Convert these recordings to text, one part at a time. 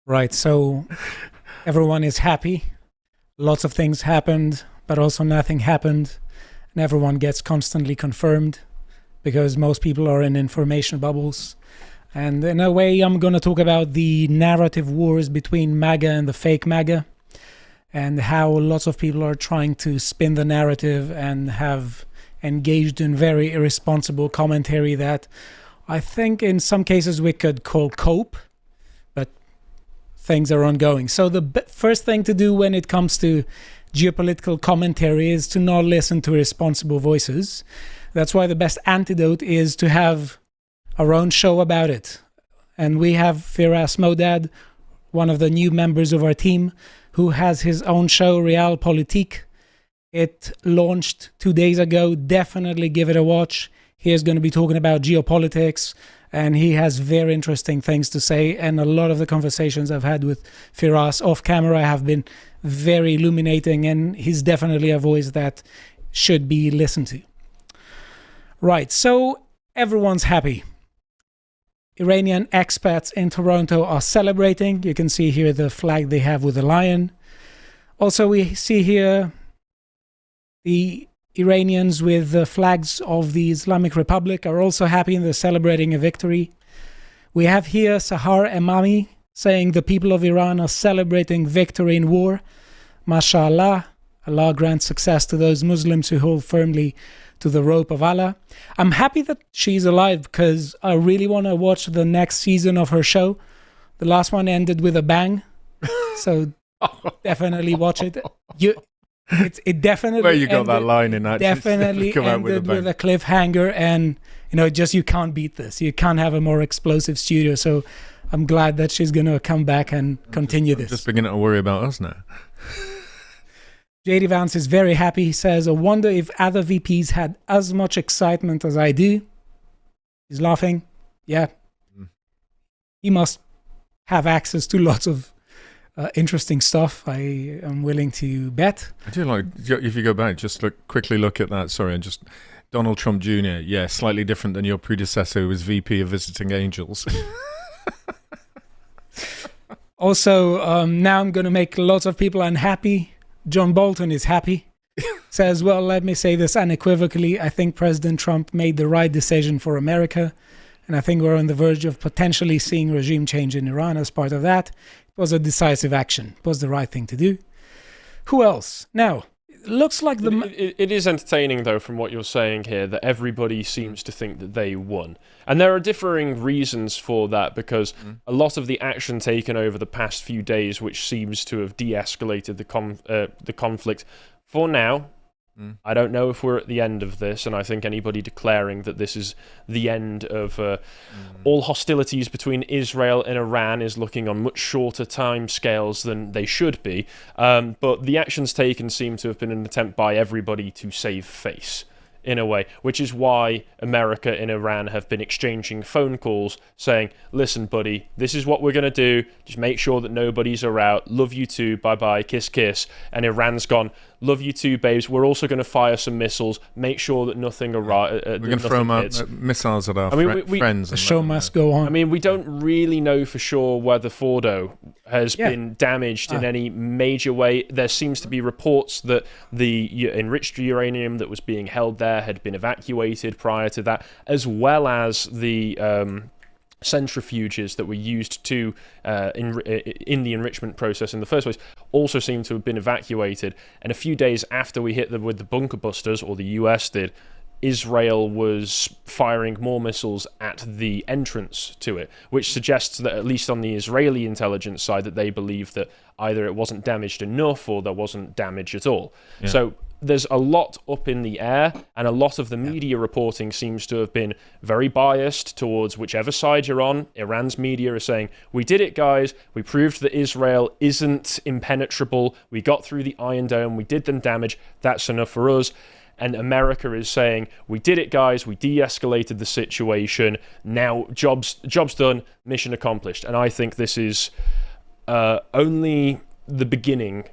Right, so everyone is happy. Lots of things happened, but also nothing happened. And everyone gets constantly confirmed because most people are in information bubbles. And in a way, I'm going to talk about the narrative wars between MAGA and the fake MAGA, and how lots of people are trying to spin the narrative and have engaged in very irresponsible commentary that I think in some cases we could call cope, but things are ongoing. So the first thing to do when it comes to geopolitical commentary is to not listen to irresponsible voices. That's why the best antidote is to have our own show about it. And we have Firas Modad, one of the new members of our team, who has his own show, Realpolitik. It launched 2 days ago. Definitely give it a watch. He is going to be talking about geopolitics, and he has very interesting things to say. And a lot of the conversations I've had with Firas off camera have been very illuminating, and he's definitely a voice that should be listened to. Right, so everyone's happy. Iranian expats in Toronto are celebrating. You can see here the flag they have with the lion. Also, we see here the Iranians with the flags of the Islamic Republic are also happy and they're celebrating a victory. We have here Sahar Emami saying the people of Iran are celebrating victory in war. MashaAllah, Allah grant success to those Muslims who hold firmly to the rope of Allah. I'm happy that she's alive because I really want to watch the next season of her show. The last one ended with a bang, so definitely watch it. It definitely where you got that line in that definitely ended with a cliffhanger, and you can't beat this. You can't have a more explosive studio. So I'm glad that she's going to come back and continue this. Just beginning to worry about us now. JD Vance is very happy. He says, I wonder if other VPs had as much excitement as I do. He's laughing. Yeah. He must have access to lots of interesting stuff. I am willing to bet. I do like, if you go back, just quickly look at that. Sorry, Donald Trump Jr. Yeah, slightly different than your predecessor who was VP of Visiting Angels. Also, now I'm going to make lots of people unhappy. John Bolton is happy. Says, well, let me say this unequivocally. I think President Trump made the right decision for America. And I think we're on the verge of potentially seeing regime change in Iran as part of that. It was a decisive action. It was the right thing to do. Who else? Now, it looks like It is entertaining, though, from what you're saying here, that everybody seems to think that they won. And there are differing reasons for that, because a lot of the action taken over the past few days, which seems to have de-escalated the conflict, for now, I don't know if we're at the end of this, and I think anybody declaring that this is the end of all hostilities between Israel and Iran is looking on much shorter time scales than they should be. But the actions taken seem to have been an attempt by everybody to save face, in a way, which is why America and Iran have been exchanging phone calls saying, listen, buddy, this is what we're going to do. Just make sure that nobody's around. Love you too. Bye-bye. Kiss, kiss. And Iran's gone, love you too, babes. We're also going to fire some missiles. Make sure that nothing arrives. We're going to throw missiles at our friends. The show must go on. I mean, we don't really know for sure whether Fordo has been damaged in any major way. There seems to be reports that the enriched uranium that was being held there had been evacuated prior to that, as well as the centrifuges that were used to in the enrichment process in the first place also seem to have been evacuated. And a few days after we hit them with the bunker busters, or the US did, Israel was firing more missiles at the entrance to it, which suggests that at least on the Israeli intelligence side that they believe that either it wasn't damaged enough or there wasn't damage at all. Yeah. So there's a lot up in the air, and a lot of the media reporting seems to have been very biased towards whichever side you're on. Iran's media are saying, we did it, guys. We proved that Israel isn't impenetrable. We got through the Iron Dome. We did them damage. That's enough for us. And America is saying, we did it, guys. We de-escalated the situation. Now, job's done. Mission accomplished. And I think this is only the beginning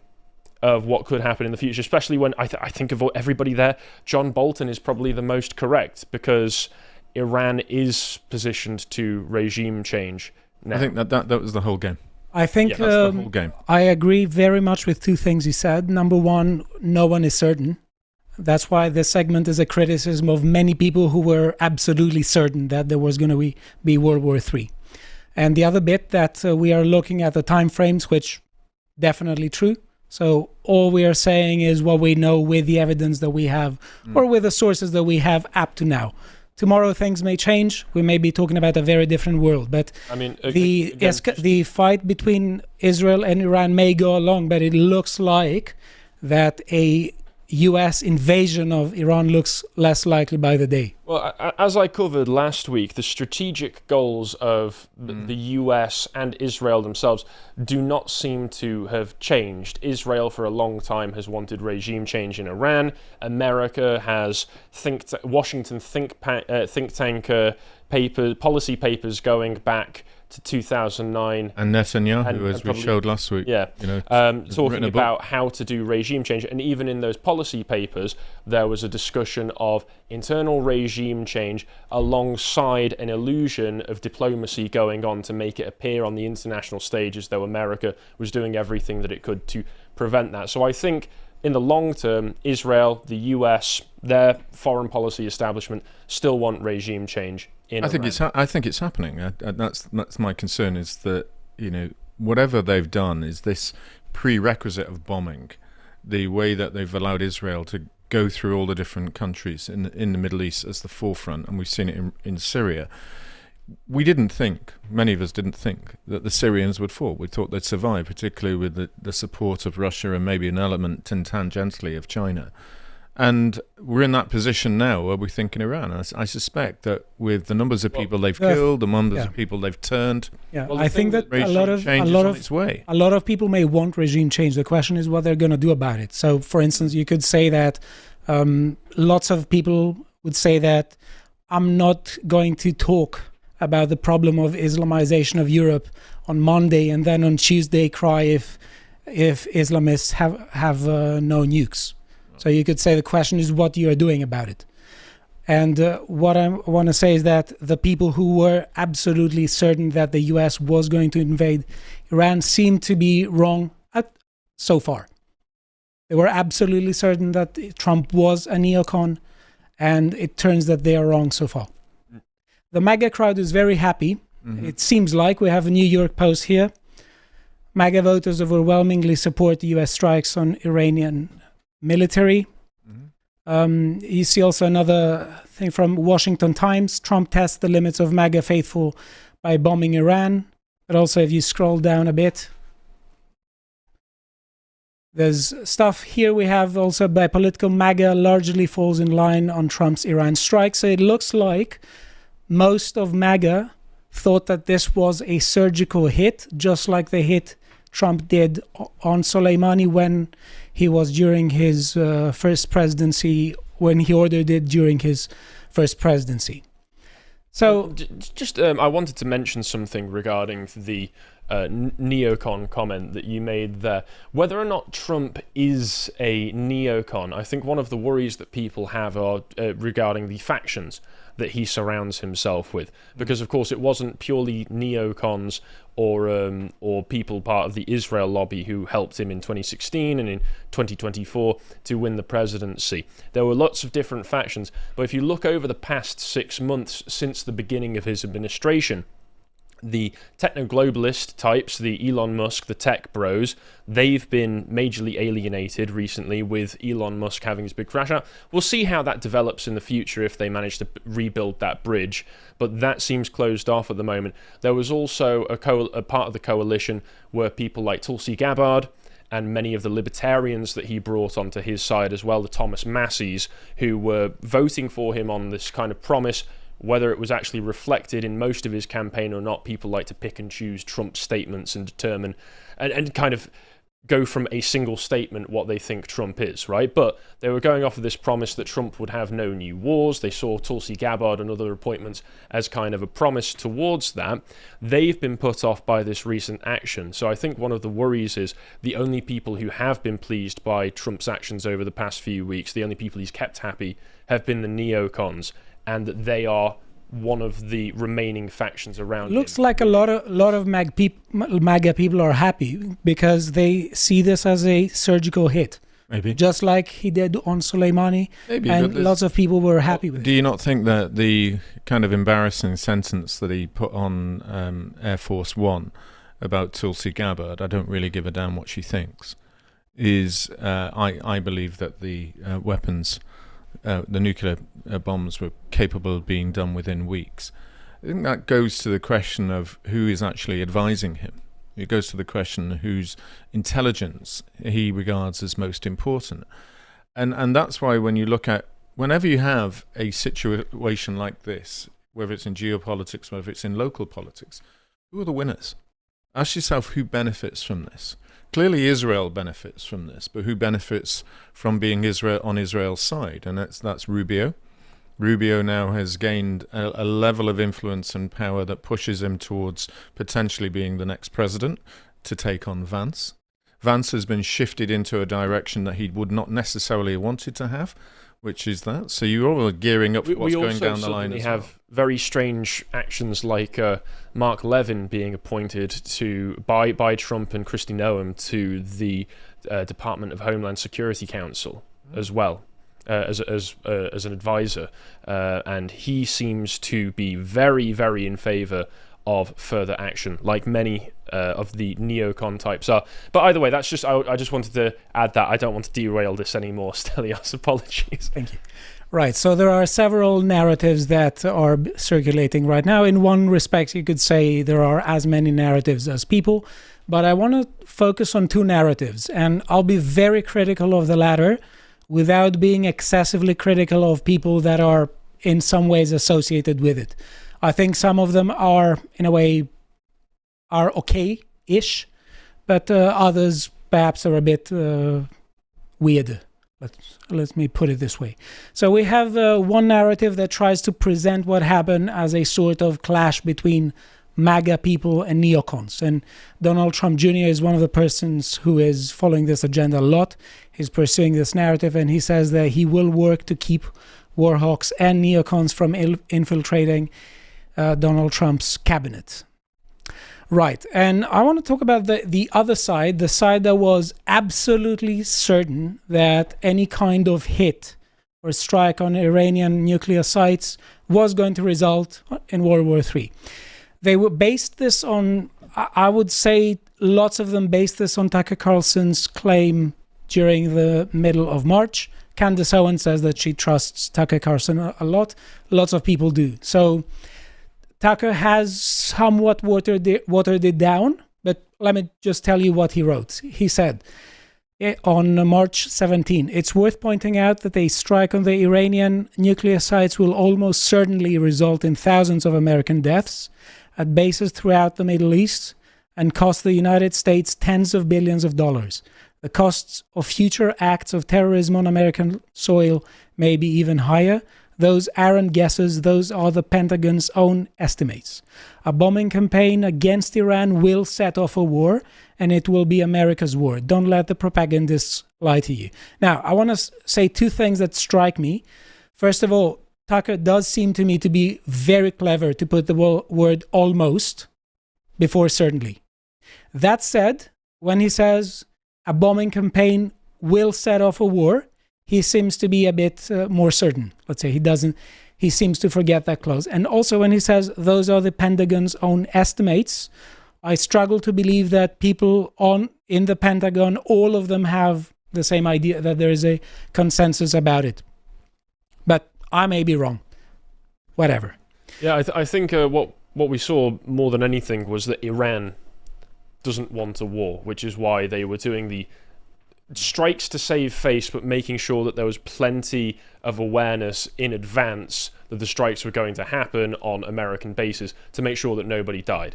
of what could happen in the future, especially when I think of everybody there. John Bolton is probably the most correct, because Iran is positioned to regime change now. I think that was the whole game. I think that's the whole game. I agree very much with two things you said. Number one, no one is certain. That's why this segment is a criticism of many people who were absolutely certain that there was going to be World War III. And the other bit that we are looking at the time frames, which definitely true. So all we are saying is what we know with the evidence that we have or with the sources that we have up to now. Tomorrow things may change. We may be talking about a very different world. But I mean, the fight between Israel and Iran may go along, but it looks like that a US invasion of Iran looks less likely by the day. Well, as I covered last week, the strategic goals of the US and Israel themselves do not seem to have changed. Israel for a long time has wanted regime change in Iran. America has Washington think tank policy papers going back to 2009. And Netanyahu, as we showed last week. Yeah, talking about how to do regime change. And even in those policy papers, there was a discussion of internal regime change alongside an illusion of diplomacy going on to make it appear on the international stage as though America was doing everything that it could to prevent that. So I think in the long term, Israel, the US, their foreign policy establishment still want regime change in Iran. I think it's happening. That's my concern, is that, whatever they've done is this prerequisite of bombing, the way that they've allowed Israel to go through all the different countries in the Middle East as the forefront, and we've seen it in Syria. Many of us didn't think that the Syrians would fall. We thought they'd survive, particularly with the support of Russia and maybe an element tangentially of China. And we're in that position now where we think in Iran. I suspect that with the numbers of people they've killed, the numbers of people they've turned, I think that a lot of people may want regime change. The question is what they're going to do about it. So, for instance, you could say that lots of people would say that I'm not going to talk about the problem of Islamization of Europe on Monday and then on Tuesday cry if Islamists have no nukes. So you could say the question is what you are doing about it. And what I want to say is that the people who were absolutely certain that the US was going to invade Iran seem to be wrong so far. They were absolutely certain that Trump was a neocon, and it turns that they are wrong so far. The MAGA crowd is very happy. It seems like we have a New York Post here. MAGA voters overwhelmingly support the US strikes on Iranian military. You see also another thing from Washington Times. Trump tests the limits of MAGA faithful by bombing Iran. But also if you scroll down a bit, there's stuff here. We have also by political MAGA largely falls in line on Trump's Iran strike. So it looks like most of MAGA thought that this was a surgical hit, just like the hit Trump did on Soleimani when he was during his first presidency, when he ordered it during his first presidency. So, I wanted to mention something regarding the neocon comment that you made there. Whether or not Trump is a neocon, I think one of the worries that people have are regarding the factions that he surrounds himself with, because of course it wasn't purely neocons or people part of the Israel lobby who helped him in 2016 and in 2024 to win the presidency. There were lots of different factions, but if you look over the past 6 months since the beginning of his administration, the techno-globalist types, the Elon Musk, the tech bros, they've been majorly alienated recently with Elon Musk having his big crash out. We'll see how that develops in the future if they manage to rebuild that bridge, but that seems closed off at the moment. There was also a part of the coalition where people like Tulsi Gabbard and many of the libertarians that he brought onto his side as well, the Thomas Masseys, who were voting for him on this kind of promise. Whether it was actually reflected in most of his campaign or not, people like to pick and choose Trump's statements and determine and kind of go from a single statement what they think Trump is, right? But they were going off of this promise that Trump would have no new wars. They saw Tulsi Gabbard and other appointments as kind of a promise towards that. They've been put off by this recent action. So I think one of the worries is the only people who have been pleased by Trump's actions over the past few weeks, the only people he's kept happy, have been the neocons, and that they are one of the remaining factions around Looks him. like a lot of MAGA people are happy because they see this as a surgical hit. Maybe. Just like he did on Soleimani. Maybe, and lots of people were happy with it. Do you not think that the kind of embarrassing sentence that he put on Air Force One about Tulsi Gabbard, I don't really give a damn what she thinks, is I believe that the weapons, the nuclear bombs were capable of being done within weeks. I think that goes to the question of who is actually advising him. It goes to the question whose intelligence he regards as most important. And that's why when you look at, whenever you have a situation like this, whether it's in geopolitics, whether it's in local politics, who are the winners? Ask yourself who benefits from this. Clearly Israel benefits from this, but who benefits from being on Israel's side? And that's Rubio. Rubio now has gained a level of influence and power that pushes him towards potentially being the next president to take on Vance. Vance has been shifted into a direction that he would not necessarily wanted to have, which is that. So you're all gearing up for what's going down the line. We have very strange actions like Mark Levin being appointed by Trump and Kristi Noem to the Department of Homeland Security Council as well. As an advisor, and he seems to be very, very in favour of further action, like many of the neocon types are. But either way, that's just I just wanted to add that. I don't want to derail this anymore, Stelios. Apologies. Thank you. Right, so there are several narratives that are circulating right now. In one respect, you could say there are as many narratives as people, but I want to focus on two narratives, and I'll be very critical of the latter, without being excessively critical of people that are in some ways associated with it. I think some of them are, in a way, are okay-ish, but others perhaps are a bit weird. Let me put it this way. So we have one narrative that tries to present what happened as a sort of clash between MAGA people and neocons. And Donald Trump Jr. is one of the persons who is following this agenda a lot. He's pursuing this narrative, and he says that he will work to keep warhawks and neocons from infiltrating Donald Trump's cabinet. Right, and I want to talk about the other side, the side that was absolutely certain that any kind of hit or strike on Iranian nuclear sites was going to result in World War III. They were based this on, I would say lots of them based this on Tucker Carlson's claim during the middle of March. Candace Owen says that she trusts Tucker Carlson a lot. Lots of people do. So Tucker has somewhat watered it down, but let me just tell you what he wrote. He said on March 17, it's worth pointing out that a strike on the Iranian nuclear sites will almost certainly result in thousands of American deaths at bases throughout the Middle East and cost the United States tens of billions of dollars. The costs of future acts of terrorism on American soil may be even higher. Those aren't guesses, those are the Pentagon's own estimates. A bombing campaign against Iran will set off a war, and it will be America's war. Don't let the propagandists lie to you. Now, I want to say two things that strike me. First of all, Tucker does seem to me to be very clever to put the word almost before certainly. That said, when he says a bombing campaign will set off a war, he seems to be a bit more certain. Let's say he seems to forget that clause. And also when he says those are the Pentagon's own estimates, I struggle to believe that people in the Pentagon, all of them have the same idea, that there is a consensus about it. But I may be wrong. Whatever. Yeah, I think what we saw more than anything was that Iran doesn't want a war, which is why they were doing the strikes to save face, but making sure that there was plenty of awareness in advance that the strikes were going to happen on American bases to make sure that nobody died.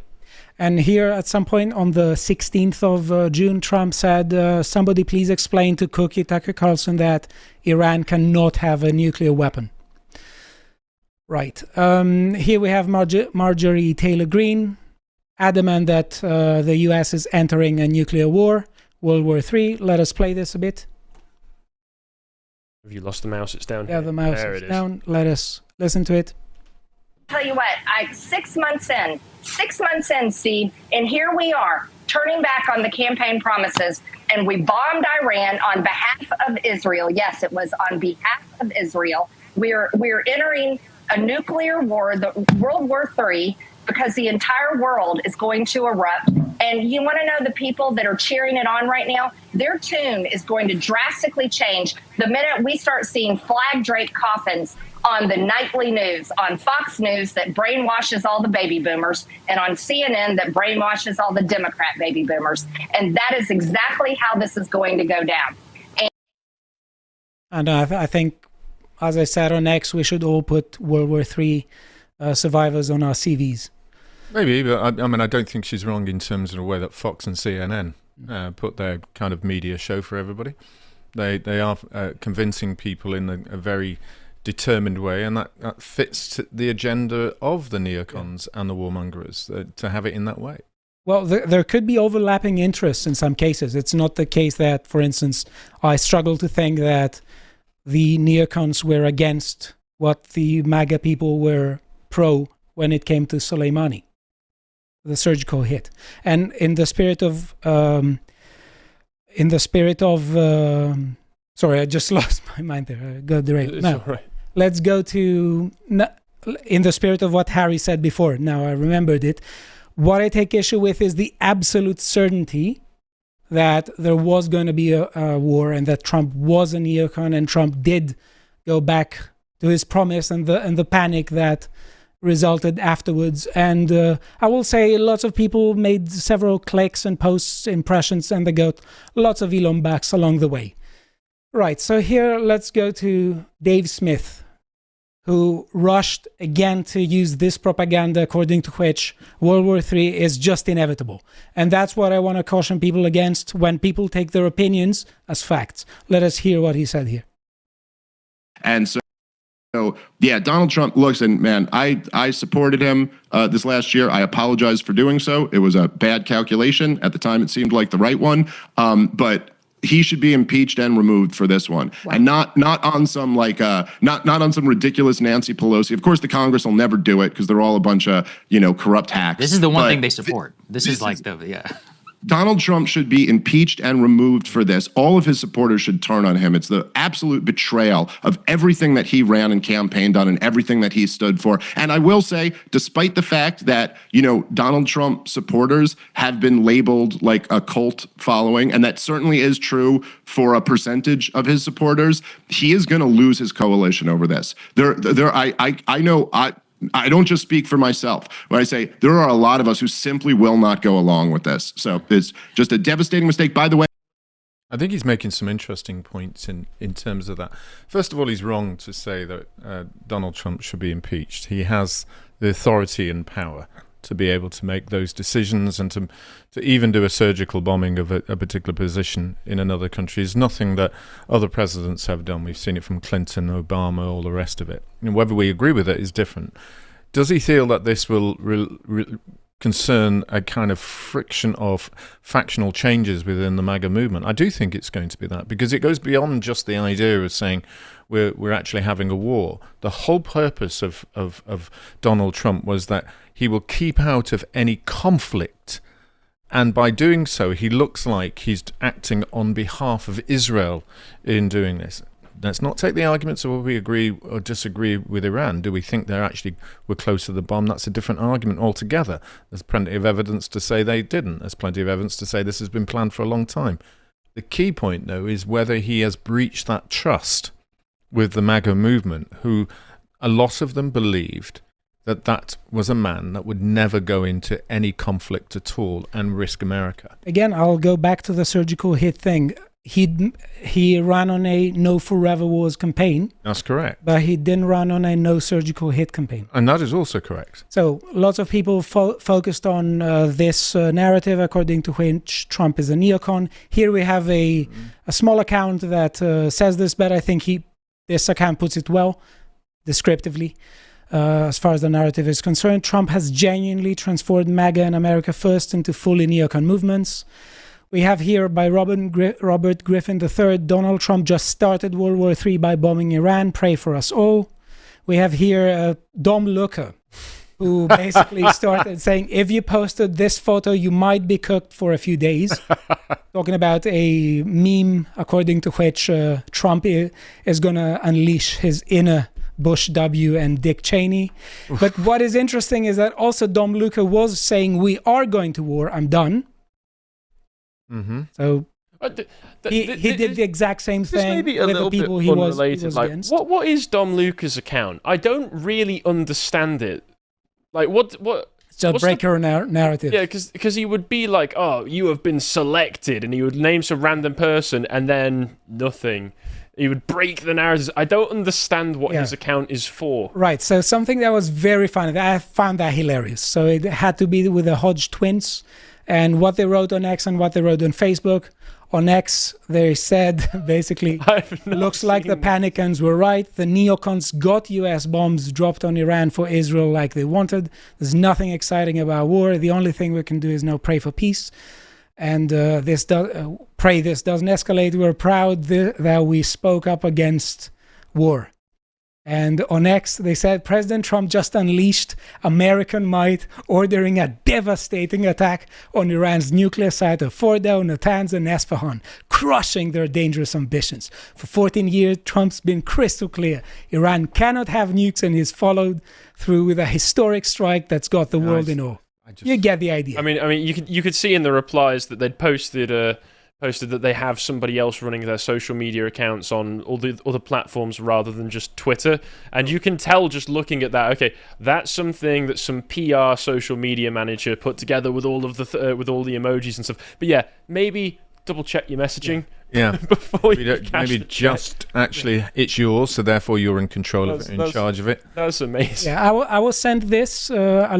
And here at some point on the 16th of June, Trump said, somebody please explain to Cookie Tucker Carlson that Iran cannot have a nuclear weapon. Right. Here we have Marjorie Taylor Greene, adamant that the US is entering a nuclear war, World War III. Let us play this a bit. Have you lost the mouse? It's down Yeah, here. the mouse is down. Let us listen to it. tell you what, 6 months in, Steve, and here we are turning back on the campaign promises, and we bombed Iran on behalf of Israel. Yes, it was on behalf of Israel. We're entering a nuclear war, the World War III, because the entire world is going to erupt. And you want to know the people that are cheering it on right now? Their tune is going to drastically change the minute we start seeing flag-draped coffins on the nightly news, on Fox News that brainwashes all the baby boomers, and on CNN that brainwashes all the Democrat baby boomers. And that is exactly how this is going to go down. And I think, as I said on X, we should all put World War III survivors on our CVs. Maybe, but I mean, I don't think she's wrong in terms of the way that Fox and CNN put their kind of media show for everybody. They are convincing people in a very determined way, and that fits the agenda of the neocons and the warmongers to have it in that way. Well, there could be overlapping interests in some cases. It's not the case that, for instance, I struggle to think that the neocons were against what the MAGA people were pro when it came to Soleimani, the surgical hit. And in the spirit of sorry, I just lost my mind there. I got derailed. No, all right. Let's go to, in the spirit of what Harry said before. Now I remembered it. What I take issue with is the absolute certainty that there was going to be a war, and that Trump was a neocon, and Trump did go back to his promise, and the panic that resulted afterwards. And I will say lots of people made several clicks and posts, impressions, and they got lots of Elon bucks along the way. Right, so here let's go to Dave Smith, who rushed again to use this propaganda according to which World War III is just inevitable. And that's what I want to caution people against when people take their opinions as facts. Let us hear what he said here. And so yeah, Donald Trump, listen, man, I supported him this last year. I apologize for doing so. It was a bad calculation. At the time, it seemed like the right one. But he should be impeached and removed for this one. Wow. And not on some not on some ridiculous Nancy Pelosi. Of course, the Congress will never do it because they're all a bunch of corrupt hacks. This is the one thing they support. This is Donald Trump should be impeached and removed for this. All of his supporters should turn on him. It's the absolute betrayal of everything that he ran and campaigned on and everything that he stood for. And I will say, despite the fact that, Donald Trump supporters have been labeled like a cult following, and that certainly is true for a percentage of his supporters, he is going to lose his coalition over this. I don't just speak for myself when I say there are a lot of us who simply will not go along with this. So it's just a devastating mistake. By the way, I think he's making some interesting points in terms of that. First of all, he's wrong to say that Donald Trump should be impeached. He has the authority and power to be able to make those decisions, and to even do a surgical bombing of a particular position in another country is nothing that other presidents have done. We've seen it from Clinton, Obama, all the rest of it. And whether we agree with it is different. Does he feel that this will concern a kind of friction of factional changes within the MAGA movement? I do think it's going to be that, because it goes beyond just the idea of saying we're actually having a war. The whole purpose of Donald Trump was that he will keep out of any conflict, and by doing so, he looks like he's acting on behalf of Israel in doing this. Let's not take the arguments of whether we agree or disagree with Iran. Do we think they actually were close to the bomb? That's a different argument altogether. There's plenty of evidence to say they didn't. There's plenty of evidence to say this has been planned for a long time. The key point, though, is whether he has breached that trust with the MAGA movement, who a lot of them believed that was a man that would never go into any conflict at all and risk America. Again, I'll go back to the surgical hit thing. He ran on a no forever wars campaign. That's correct. But he didn't run on a no surgical hit campaign. And that is also correct. So lots of people focused on this narrative according to which Trump is a neocon. Here we have a small account that says this, but I think this account puts it well, descriptively. As far as the narrative is concerned, Trump has genuinely transformed MAGA and America First into fully neocon movements. We have here by Robert Griffin III, Donald Trump just started World War III by bombing Iran. Pray for us all. we have here Dom Luca, who basically started saying, if you posted this photo, you might be cooked for a few days. Talking about a meme according to which Trump is going to unleash his inner Bush W and Dick Cheney. But what is interesting is that also Dom Luca was saying, we are going to war, I'm done. Mm-hmm. So he did the exact same thing maybe a with little the people bit he unrelated. was Like, against. what is Dom Luca's account? I don't really understand it. Like, what? It's a breaker narrative. Yeah, because he would be like, oh, you have been selected, and he would name some random person, and then nothing. He would break the narratives. I don't understand what his account is for. Right, so something that was very funny, I found that hilarious. So it had to be with the Hodge twins, and what they wrote on X and what they wrote on Facebook. On X, they said, basically, looks like the panicans were right. The neocons got US bombs dropped on Iran for Israel like they wanted. There's nothing exciting about war. The only thing we can do is now pray for peace. And pray this doesn't escalate. We're proud that we spoke up against war. And on X, they said President Trump just unleashed American might, ordering a devastating attack on Iran's nuclear site of Fordow, Natanz, and Esfahan, crushing their dangerous ambitions. For 14 years, Trump's been crystal clear. Iran cannot have nukes, and he's followed through with a historic strike that's got the world in awe. You get the idea. I mean, you could see in the replies that they'd posted that they have somebody else running their social media accounts on all the other platforms rather than just Twitter. And you can tell just looking at that, okay, that's something that some PR social media manager put together with all of the with all the emojis and stuff. But yeah, maybe double check your messaging. Yeah. Before you maybe just actually it's yours, so therefore you're in control of it, in charge of it. That's amazing. Yeah, I will send this person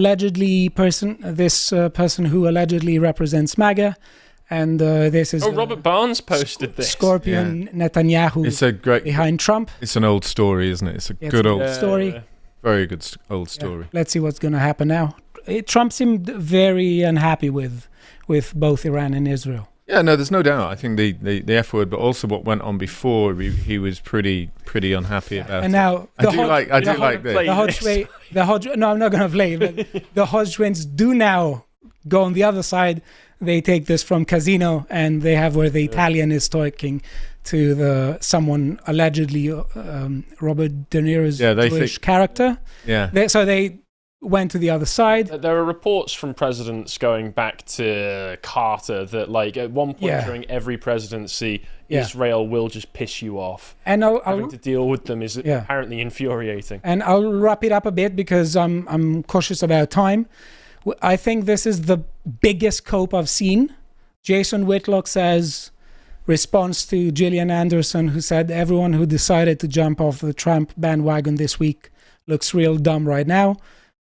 who allegedly represents MAGA. And this is Robert Barnes posted this. Scorpion Netanyahu. It's a great behind Trump. It's an old story, isn't it? It's a good old story. Yeah. Very good old story. Let's see what's going to happen now. Trump seemed very unhappy with both Iran and Israel. Yeah, no, there's no doubt. I think the F word, but also what went on before, he was pretty unhappy about. And now I do like this. The Hodge. No, I'm not going to play. But the Hodge twins do now go on the other side. They take this from Casino, and they have where the Italian is talking to someone allegedly Robert De Niro's Jewish character. Yeah. So they went to the other side. There are reports from presidents going back to Carter that, like, at one point during every presidency, Israel will just piss you off. And having to deal with them is apparently infuriating. And I'll wrap it up a bit because I'm cautious about time. I think this is the biggest cope I've seen. Jason Whitlock says, response to Gillian Anderson, who said, everyone who decided to jump off the Trump bandwagon this week looks real dumb right now.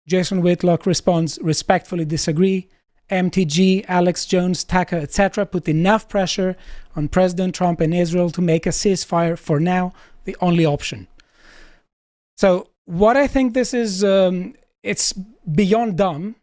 Jason Whitlock responds, respectfully disagree. MTG, Alex Jones, Tucker, etc. put enough pressure on President Trump and Israel to make a ceasefire for now the only option. So what I think this is, it's beyond dumb.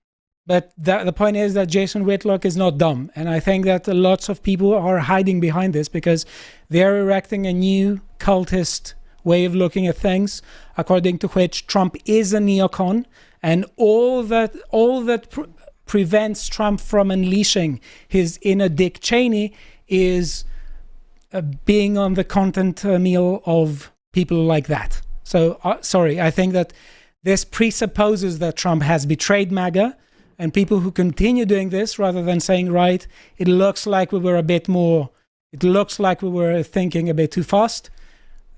But the point is that Jason Whitlock is not dumb. And I think that lots of people are hiding behind this because they're erecting a new cultist way of looking at things, according to which Trump is a neocon. And all that prevents Trump from unleashing his inner Dick Cheney is being on the content meal of people like that. So, I think that this presupposes that Trump has betrayed MAGA. And people who continue doing this, rather than saying, right, it looks like we were thinking a bit too fast,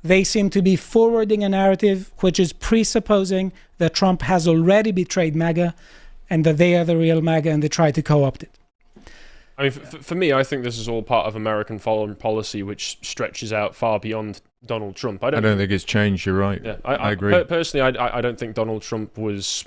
they seem to be forwarding a narrative which is presupposing that Trump has already betrayed MAGA and that they are the real MAGA and they try to co-opt it. I mean, for me, I think this is all part of American foreign policy, which stretches out far beyond Donald Trump. I don't think it's changed, you're right. Yeah, I agree. Personally, I don't think Donald Trump was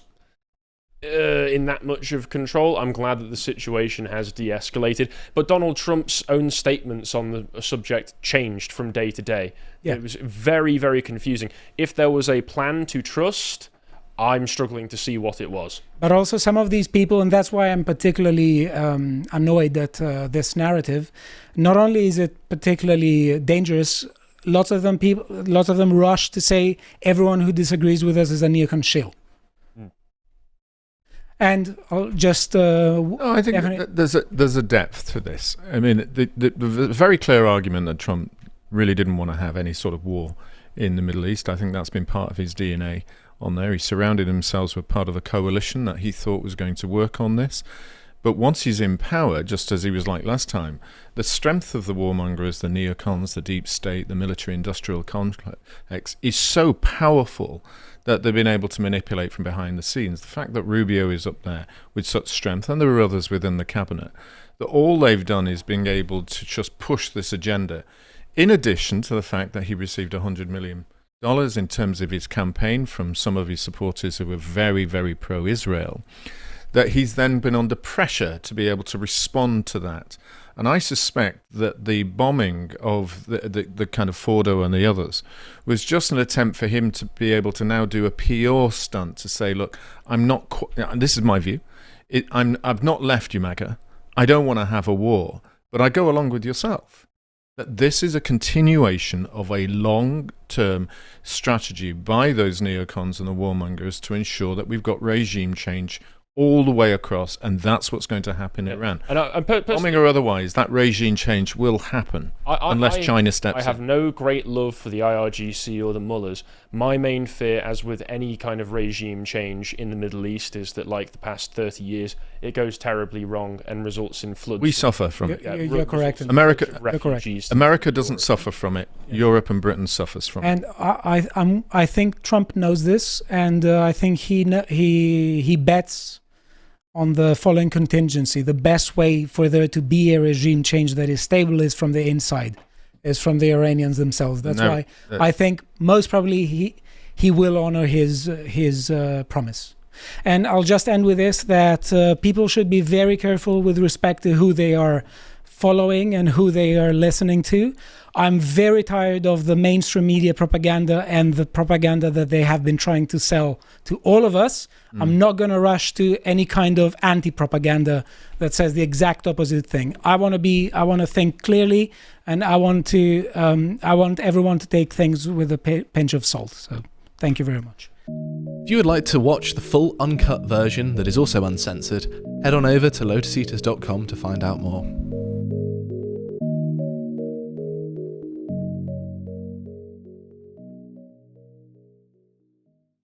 in that much of control. I'm glad that the situation has de-escalated, but Donald Trump's own statements on the subject changed from day to day. It was very, very confusing. If there was a plan to trust, I'm struggling to see what it was. But also some of these people, and that's why I'm particularly annoyed at this narrative, not only is it particularly dangerous, lots of them rush to say everyone who disagrees with us is a neocon shill. And I'll just I think there's a depth to this. I mean, the very clear argument that Trump really didn't want to have any sort of war in the Middle East. I think that's been part of his DNA on there. He surrounded himself with part of a coalition that he thought was going to work on this. But once he's in power, just as he was like last time, the strength of the warmongers, the neocons, the deep state, the military-industrial complex is so powerful that they've been able to manipulate from behind the scenes. The fact that Rubio is up there with such strength, and there are others within the cabinet, that all they've done is being able to just push this agenda, in addition to the fact that he received $100 million in terms of his campaign from some of his supporters who were very, very pro-Israel, that he's then been under pressure to be able to respond to that. And I suspect that the bombing of the kind of Fordo and the others was just an attempt for him to be able to now do a PR stunt to say, look, I'm not, this is my view, I've not left you, MAGA. I don't want to have a war, but I go along with yourself. That this is a continuation of a long-term strategy by those neocons and the warmongers to ensure that we've got regime change all the way across, and that's what's going to happen in Iran. And bombing or otherwise, that regime change will happen unless China steps in. I have no great love for the IRGC or the mullahs. My main fear, as with any kind of regime change in the Middle East, is that, like the past 30 years, it goes terribly wrong and results in floods. We suffer from it. You're correct. America doesn't suffer from it. Yeah. Europe and Britain suffers from it. And I think Trump knows this, and I think he bets on the following contingency. The best way for there to be a regime change that is stable is from the inside, is from the Iranians themselves. That's why I think most probably he will honor his promise. And I'll just end with this, that people should be very careful with respect to who they are following and who they are listening to. I'm very tired of the mainstream media propaganda and the propaganda that they have been trying to sell to all of us. I'm not going to rush to any kind of anti-propaganda that says the exact opposite thing. I want to think clearly, and I want everyone to take things with a pinch of salt. So thank you very much. If you would like to watch the full uncut version that is also uncensored, head on over to lotuseaters.com to find out more.